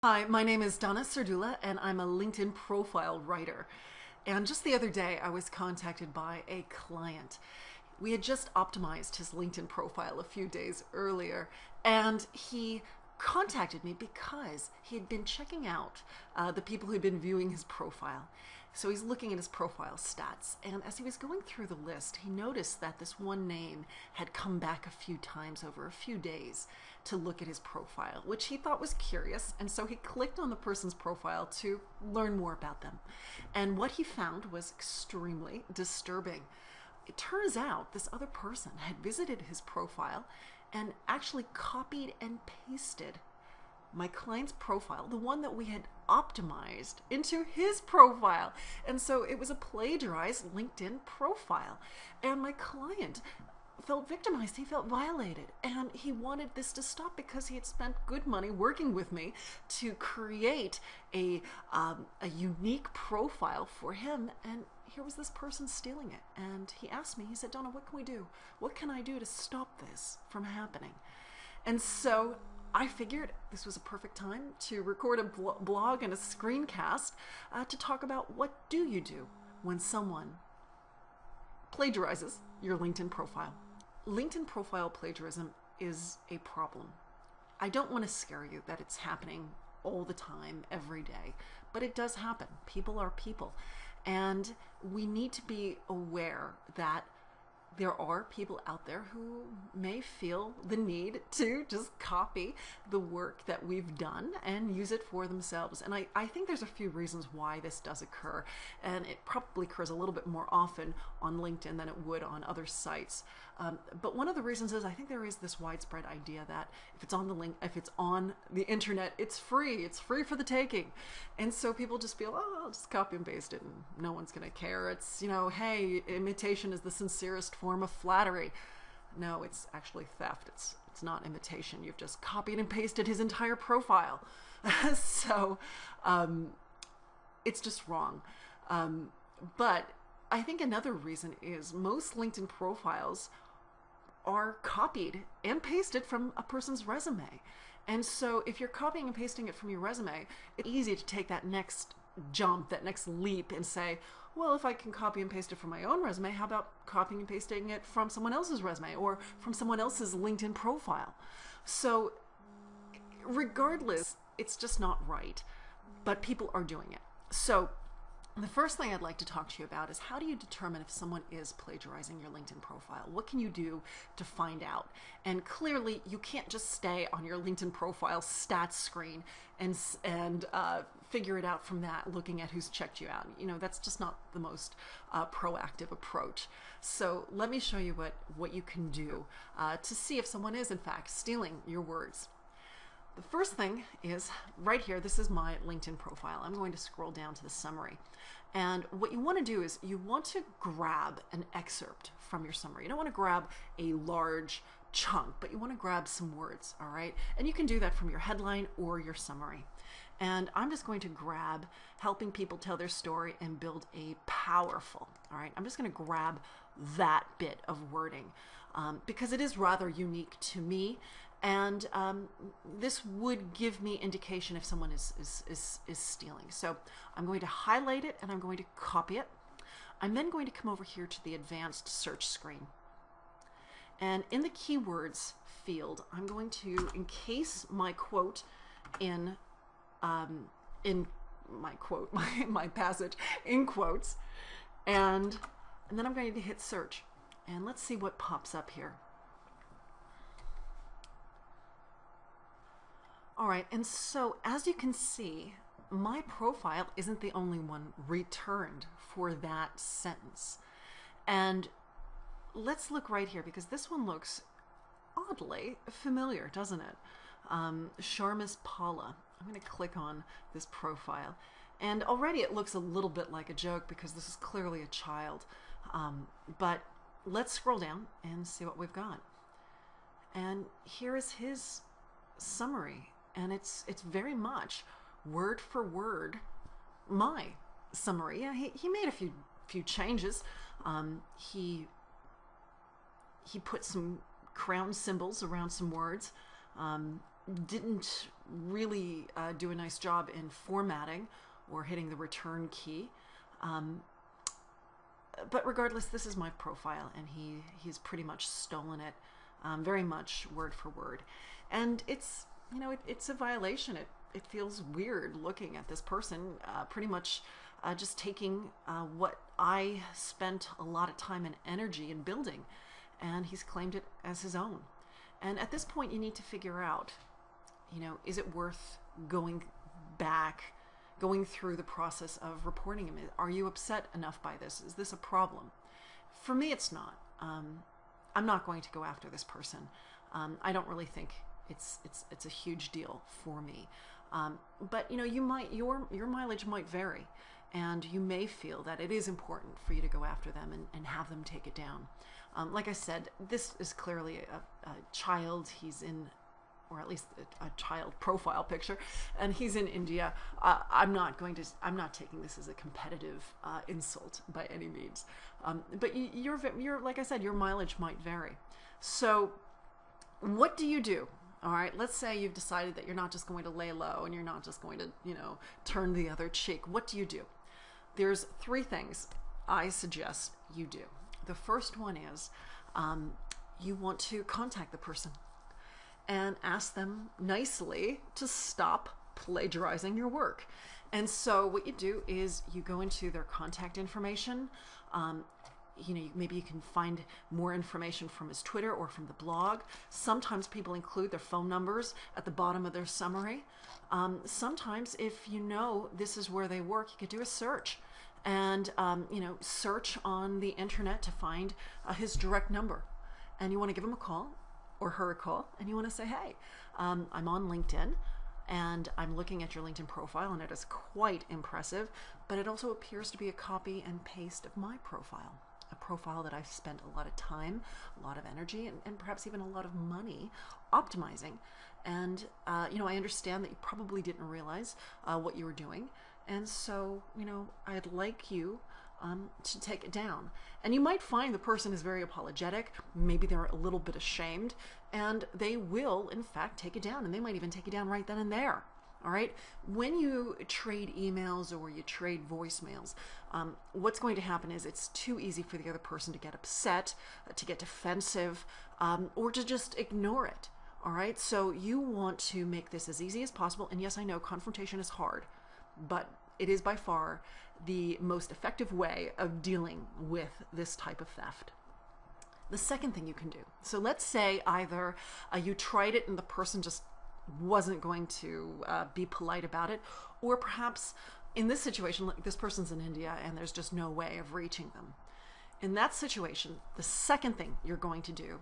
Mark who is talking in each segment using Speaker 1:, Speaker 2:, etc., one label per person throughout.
Speaker 1: Hi, my name is Donna Serdula, and I'm a LinkedIn profile writer. And just the other day, I was contacted by a client. We had just optimized his LinkedIn profile a few days earlier, and he contacted me because he had been checking out the people who'd been viewing his profile. So he's looking at his profile stats, and as he was going through the list, he noticed that this one name had come back a few times over a few days to look at his profile, which he thought was curious, and so he clicked on the person's profile to learn more about them. And what he found was extremely disturbing. It turns out this other person had visited his profile and actually copied and pasted my client's profile, the one that we had optimized, into his profile. And so it was a plagiarized LinkedIn profile. And my client felt victimized. He felt violated. And he wanted this to stop because he had spent good money working with me to create a unique profile for him. And here was this person stealing it. And he asked me, he said, "Donna, what can we do? What can I do to stop this from happening?" And so I figured this was a perfect time to record a blog and a screencast to talk about what do you do when someone plagiarizes your LinkedIn profile. LinkedIn profile plagiarism is a problem. I don't want to scare you that it's happening all the time, every day, but it does happen. People are people. And we need to be aware that there are people out there who may feel the need to just copy the work that we've done and use it for themselves. And I think there's a few reasons why this does occur. And it probably occurs a little bit more often on LinkedIn than it would on other sites. But one of the reasons is I think there is this widespread idea that if it's on the internet, it's free. It's free for the taking. And so people just feel, oh, I'll just copy and paste it and no one's going to care. It's, hey, imitation is the sincerest form of flattery. No, it's actually theft. It's not imitation. You've just copied and pasted his entire profile. So it's just wrong. But I think another reason is most LinkedIn profiles are copied and pasted from a person's resume. And so if you're copying and pasting it from your resume, it's easy to take that next jump, that next leap and say, well, if I can copy and paste it from my own resume, how about copying and pasting it from someone else's resume or from someone else's LinkedIn profile? So regardless, it's just not right, but people are doing it. So the first thing I'd like to talk to you about is how do you determine if someone is plagiarizing your LinkedIn profile? What can you do to find out? And clearly, you can't just stay on your LinkedIn profile stats screen and figure it out from that, looking at who's checked you out. That's just not the most proactive approach. So let me show you what you can do to see if someone is, in fact, stealing your words. The first thing is right here, this is my LinkedIn profile. I'm going to scroll down to the summary. And what you want to do is you want to grab an excerpt from your summary. You don't want to grab a large chunk, but you want to grab some words, all right? And you can do that from your headline or your summary. And I'm just going to grab helping people tell their story and build a powerful, all right? I'm just going to grab that bit of wording because it is rather unique to me. And this would give me indication if someone is stealing. So I'm going to highlight it and I'm going to copy it. I'm then going to come over here to the advanced search screen. And in the keywords field, I'm going to encase my quote in my quote, my passage in quotes. And then I'm going to hit search. And let's see what pops up here. All right, and so as you can see, my profile isn't the only one returned for that sentence. And let's look right here because this one looks oddly familiar, doesn't it? Sharmis Paula. I'm going to click on this profile. And already it looks a little bit like a joke because this is clearly a child. But let's scroll down and see what we've got. And here is his summary. And it's very much word for word my summary. Yeah, he made a few changes. He put some crown symbols around some words. didn't really do a nice job in formatting or hitting the return key. But regardless, this is my profile, and he's pretty much stolen it, very much word for word. And it's, it's a violation. It feels weird looking at this person pretty much just taking what I spent a lot of time and energy in building, and he's claimed it as his own. And at this point, you need to figure out, is it worth going back, going through the process of reporting him? Are you upset enough by this? Is this a problem? For me, it's not. I'm not going to go after this person. I don't really think it's a huge deal for me. But your mileage might vary, and you may feel that it is important for you to go after them and have them take it down. Like I said, this is clearly a child. He's in, or at least a child profile picture, and he's in India. I'm not taking this as a competitive insult by any means. But you're like I said, your mileage might vary. So what do you do? All right, let's say you've decided that you're not just going to lay low and you're not just going to, turn the other cheek. What do you do? There's 3 things I suggest you do. The first one is you want to contact the person and ask them nicely to stop plagiarizing your work. And so what you do is you go into their contact information. Maybe you can find more information from his Twitter or from the blog. Sometimes people include their phone numbers at the bottom of their summary. Sometimes if this is where they work, you could do a search and search on the internet to find his direct number. And you want to give him a call or her a call, and you want to say, hey, I'm on LinkedIn, and I'm looking at your LinkedIn profile, and it is quite impressive, but it also appears to be a copy and paste of my profile, a profile that I've spent a lot of time, a lot of energy, and perhaps even a lot of money optimizing. And, I understand that you probably didn't realize what you were doing, and so, I'd like you to take it down. And you might find the person is very apologetic, maybe they're a little bit ashamed, and they will, in fact, take it down, and they might even take it down right then and there. All right? When you trade emails or you trade voicemails, what's going to happen is it's too easy for the other person to get upset, to get defensive, or to just ignore it. All right? So you want to make this as easy as possible. And yes, I know confrontation is hard, but it is by far the most effective way of dealing with this type of theft. The second thing you can do, so let's say either you tried it and the person just wasn't going to be polite about it, or perhaps in this situation, like this person's in India and there's just no way of reaching them. In that situation, the second thing you're going to do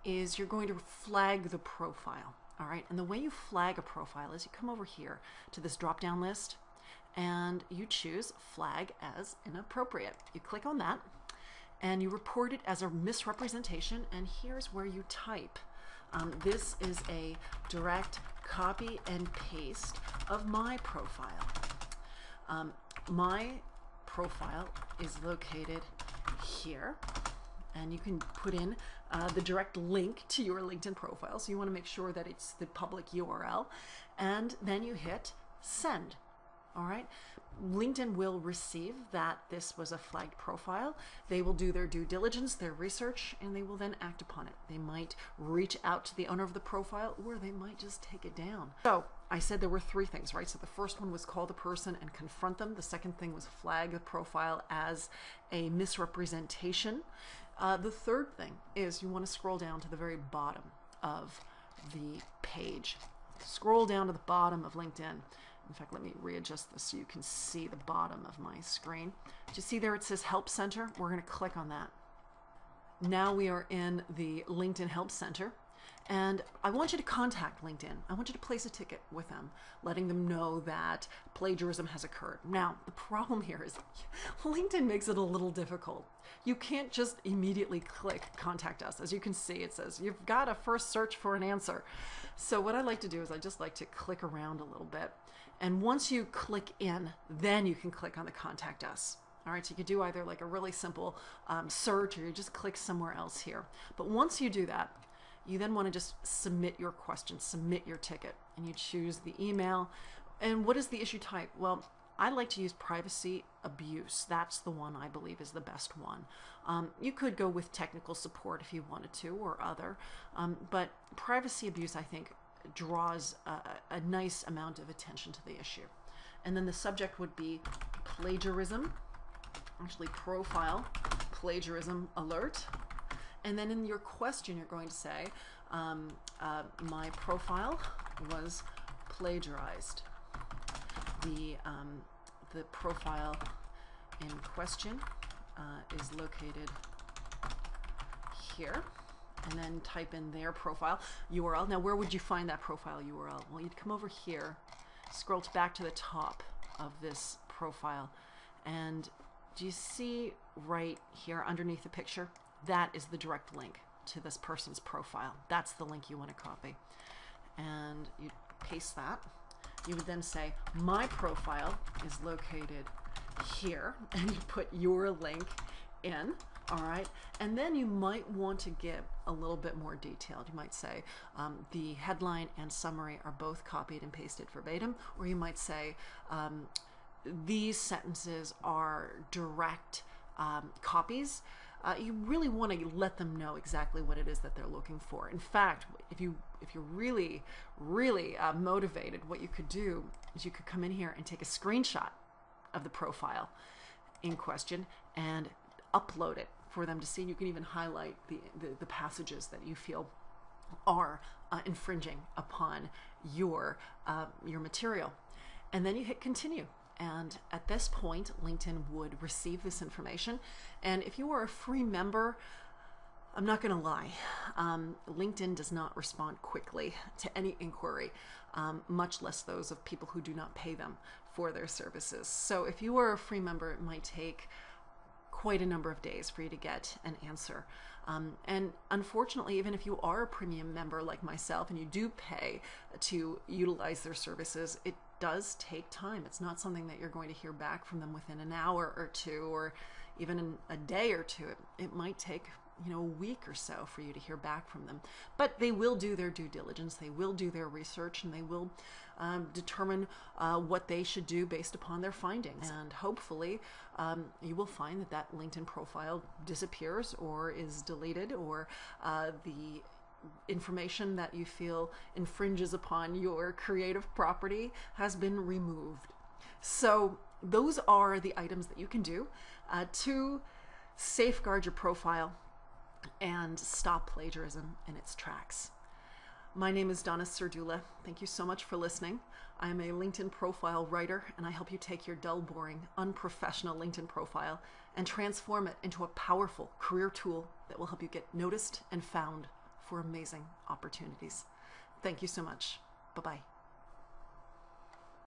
Speaker 1: is you're going to flag the profile. All right, and the way you flag a profile is you come over here to this drop-down list, and you choose flag as inappropriate. You click on that and you report it as a misrepresentation, and here's where you type. This is a direct copy and paste of my profile. My profile is located here, and you can put in the direct link to your LinkedIn profile. So you want to make sure that it's the public URL, and then you hit send. All right, LinkedIn will receive that this was a flagged profile. They will do their due diligence, their research, and they will then act upon it. They might reach out to the owner of the profile, or they might just take it down. So I said there were 3 things, right? So the first one was call the person and confront them. The second thing was flag the profile as a misrepresentation. The third thing is you want to scroll down to the very bottom of the page. Scroll down to the bottom of LinkedIn. In fact, let me readjust this so you can see the bottom of my screen. Do you see there it says Help Center? We're going to click on that. Now we are in the LinkedIn Help Center, and I want you to contact LinkedIn. I want you to place a ticket with them, letting them know that plagiarism has occurred. Now, the problem here is LinkedIn makes it a little difficult. You can't just immediately click Contact Us. As you can see, it says you've got to first search for an answer. So what I like to do is I just like to click around a little bit. And once you click in, then you can click on the Contact Us. All right, so you could do either like a really simple search, or you just click somewhere else here. But once you do that, you then want to just submit your question, submit your ticket, and you choose the email. And what is the issue type? Well, I like to use privacy abuse. That's the one I believe is the best one. You could go with technical support if you wanted to, or other, but privacy abuse, I think, draws a nice amount of attention to the issue. And then the subject would be plagiarism, actually profile, plagiarism alert. And then in your question, you're going to say, my profile was plagiarized. The profile in question is located here, and then type in their profile URL. Now, where would you find that profile URL? Well, you'd come over here, scroll back to the top of this profile, and do you see right here underneath the picture? That is the direct link to this person's profile. That's the link you want to copy. And you paste that. You would then say, my profile is located here, and you put your link in, all right? And then you might want to give a little bit more detailed. You might say, the headline and summary are both copied and pasted verbatim, or you might say, these sentences are direct copies. You really want to let them know exactly what it is that they're looking for. In fact, if you're really motivated, what you could do is you could come in here and take a screenshot of the profile in question and upload it for them to see. You can even highlight the passages that you feel are infringing upon your material. And then you hit continue. And at this point, LinkedIn would receive this information. And if you are a free member, I'm not going to lie, LinkedIn does not respond quickly to any inquiry, much less those of people who do not pay them for their services. So if you are a free member, it might take quite a number of days for you to get an answer. And unfortunately, even if you are a premium member like myself and you do pay to utilize their services, it does take time. It's not something that you're going to hear back from them within an hour or two, or even in a day or two. It might take a week or so for you to hear back from them. But they will do their due diligence, they will do their research, and they will determine what they should do based upon their findings. And hopefully you will find that LinkedIn profile disappears or is deleted, or the information that you feel infringes upon your creative property has been removed. So those are the items that you can do to safeguard your profile and stop plagiarism in its tracks. My name is Donna Serdula. Thank you so much for listening. I am a LinkedIn profile writer, and I help you take your dull, boring, unprofessional LinkedIn profile and transform it into a powerful career tool that will help you get noticed and found for amazing opportunities. Thank you so much. Bye-bye.